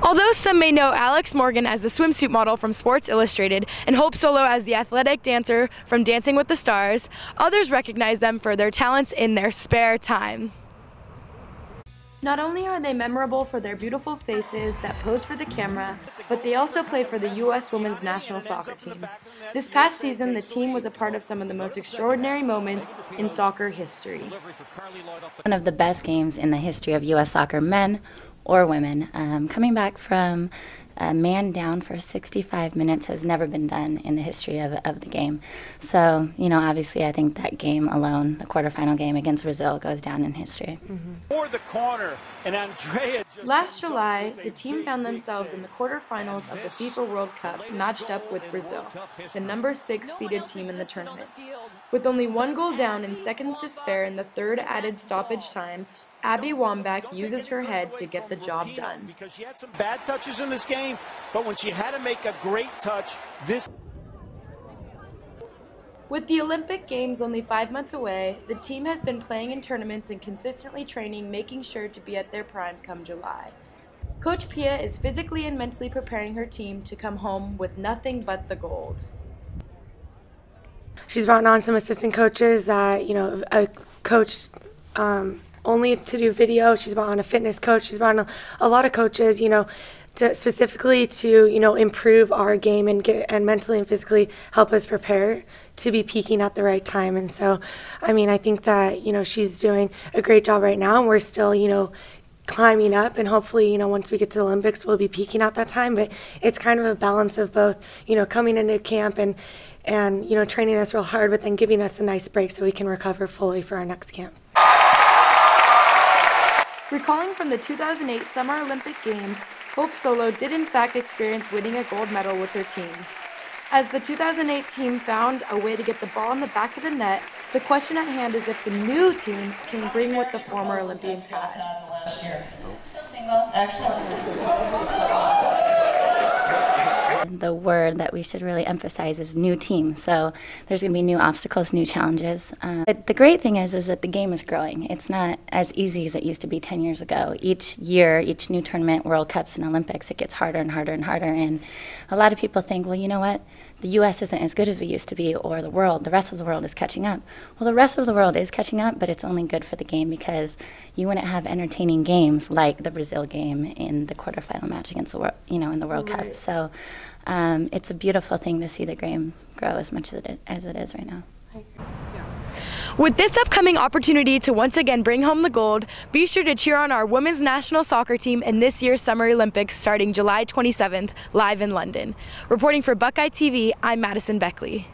Although some may know Alex Morgan as the swimsuit model from Sports Illustrated and Hope Solo as the athletic dancer from Dancing with the Stars, others recognize them for their talents in their spare time. Not only are they memorable for their beautiful faces that pose for the camera, but they also play for the U.S. women's national soccer team. This past season, the team was a part of some of the most extraordinary moments in soccer history. One of the best games in the history of U.S. soccer, men or women. Coming back from a man down for 65 minutes has never been done in the history of the game. So, you know, obviously I think that game alone, the quarterfinal game against Brazil, goes down in history. For the corner, and Andrea Last July, the team found themselves in the quarterfinals of the FIFA World Cup, matched up with Brazil, the number 6 seeded team in the tournament. With only one goal down and seconds to spare in the third added stoppage time, Abby Wambach uses her head to get the job done. because she had some bad touches in this game, but when she had to make a great touch, this. With the Olympic Games only 5 months away, the team has been playing in tournaments and consistently training, making sure to be at their prime come July. Coach Pia is physically and mentally preparing her team to come home with nothing but the gold. She's brought on some assistant coaches that, you know, a coach only to do video. She's brought on a fitness coach. She's brought on a lot of coaches, you know, specifically to, you know, improve our game and mentally and physically help us prepare to be peaking at the right time. And so, I mean, I think that, you know, she's doing a great job right now, and we're still, you know, climbing up, and hopefully, you know, once we get to the Olympics, we'll be peaking at that time. But it's kind of a balance of both, you know, coming into camp and you know, training us real hard, but then giving us a nice break so we can recover fully for our next camp. Recalling from the 2008 Summer Olympic Games, Hope Solo did in fact experience winning a gold medal with her team. As the 2008 team found a way to get the ball in the back of the net, the question at hand is if the new team can bring what the former Olympians had. Still single. The word that we should really emphasize is new team. So there's going to be new obstacles, new challenges. But the great thing is that the game is growing. It's not as easy as it used to be 10 years ago. Each year, each new tournament, World Cups and Olympics, it gets harder and harder and harder. And a lot of people think, well, you know what? The U.S. isn't as good as we used to be, or the rest of the world is catching up. Well, the rest of the world is catching up, but it's only good for the game because you wouldn't have entertaining games like the Brazil game in the quarterfinal match against the in the World Cup. So it's a beautiful thing to see the game grow as much as it is right now. With this upcoming opportunity to once again bring home the gold, be sure to cheer on our women's national soccer team in this year's Summer Olympics starting July 27th, live in London. Reporting for Buckeye TV, I'm Madison Beckley.